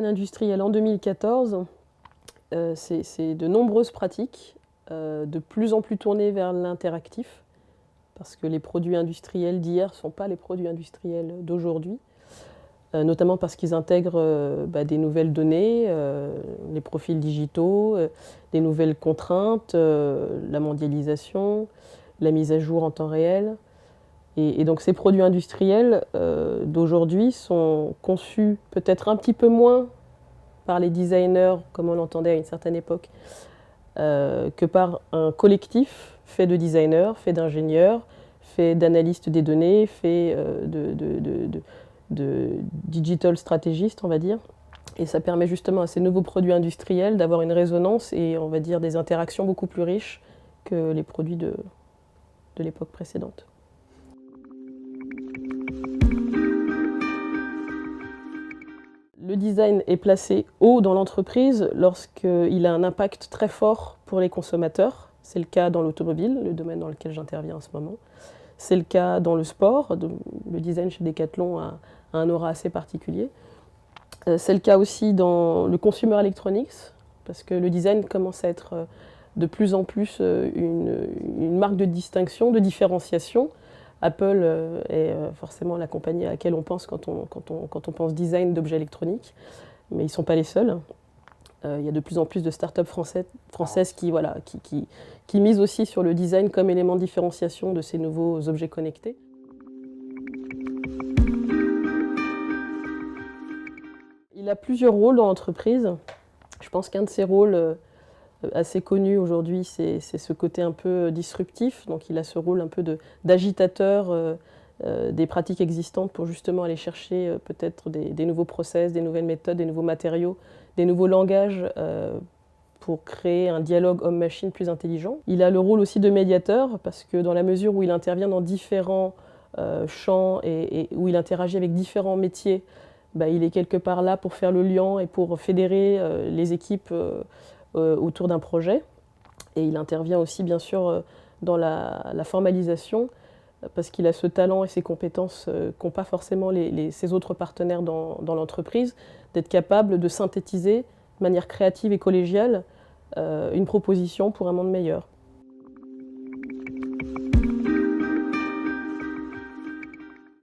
design industriel en 2014, c'est de nombreuses pratiques, de plus en plus tournées vers l'interactif, parce que les produits industriels d'hier ne sont pas les produits industriels d'aujourd'hui, notamment parce qu'ils intègrent des nouvelles données, les profils digitaux, des nouvelles contraintes, la mondialisation, la mise à jour en temps réel. Et donc ces produits industriels d'aujourd'hui sont conçus peut-être un petit peu moins par les designers, comme on l'entendait à une certaine époque, que par un collectif fait de designers, fait d'ingénieurs, fait d'analystes des données, fait de digital stratégistes, on va dire. Et ça permet justement à ces nouveaux produits industriels d'avoir une résonance et, on va dire, des interactions beaucoup plus riches que les produits de l'époque précédente. Le design est placé haut dans l'entreprise lorsqu'il a un impact très fort pour les consommateurs. C'est le cas dans l'automobile, le domaine dans lequel j'interviens en ce moment. C'est le cas dans le sport. Le design chez Decathlon a un aura assez particulier. C'est le cas aussi dans le consumer electronics, parce que le design commence à être de plus en plus une marque de distinction, de différenciation. Apple est forcément la compagnie à laquelle on pense quand on pense design d'objets électroniques, mais ils ne sont pas les seuls. Il y a de plus en plus de startups françaises qui misent aussi sur le design comme élément de différenciation de ces nouveaux objets connectés. Il a plusieurs rôles dans l'entreprise. Je pense qu'un de ses rôles assez connu aujourd'hui, c'est ce côté un peu disruptif. Donc il a ce rôle un peu d'agitateur des pratiques existantes pour justement aller chercher peut-être des nouveaux process, des nouvelles méthodes, des nouveaux matériaux, des nouveaux langages pour créer un dialogue homme-machine plus intelligent. Il a le rôle aussi de médiateur parce que dans la mesure où il intervient dans différents champs et où il interagit avec différents métiers, il est quelque part là pour faire le lien et pour fédérer les équipes autour d'un projet. Et il intervient aussi bien sûr dans la formalisation parce qu'il a ce talent et ces compétences qu'ont pas forcément ses autres partenaires dans l'entreprise, d'être capable de synthétiser de manière créative et collégiale une proposition pour un monde meilleur.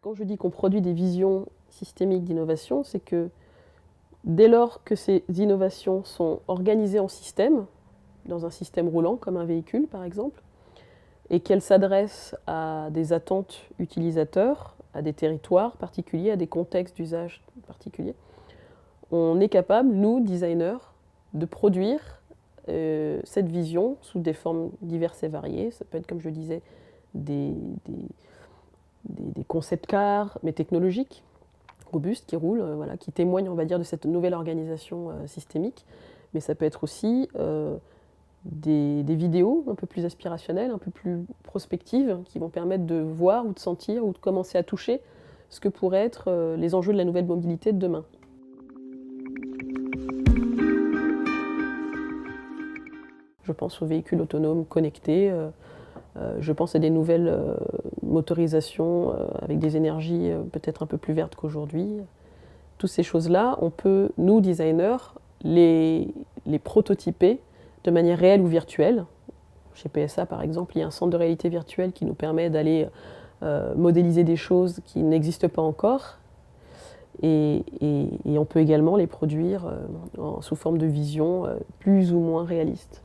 Quand je dis qu'on produit des visions systémiques d'innovation, c'est que dès lors que ces innovations sont organisées en système, dans un système roulant comme un véhicule par exemple, et qu'elles s'adressent à des attentes utilisateurs, à des territoires particuliers, à des contextes d'usage particuliers, on est capable, nous, designers, de produire cette vision sous des formes diverses et variées. Ça peut être, comme je le disais, des concept cars, mais technologiques, robustes, qui roulent, qui témoignent, on va dire, de cette nouvelle organisation systémique. Mais ça peut être aussi des vidéos un peu plus aspirationnelles, un peu plus prospectives, qui vont permettre de voir ou de sentir ou de commencer à toucher ce que pourraient être les enjeux de la nouvelle mobilité de demain. Je pense aux véhicules autonomes connectés, je pense à des nouvelles motorisations avec des énergies peut-être un peu plus vertes qu'aujourd'hui. Toutes ces choses-là, on peut, nous, designers, les prototyper de manière réelle ou virtuelle. Chez PSA, par exemple, il y a un centre de réalité virtuelle qui nous permet d'aller modéliser des choses qui n'existent pas encore. Et on peut également les produire sous forme de vision plus ou moins réaliste.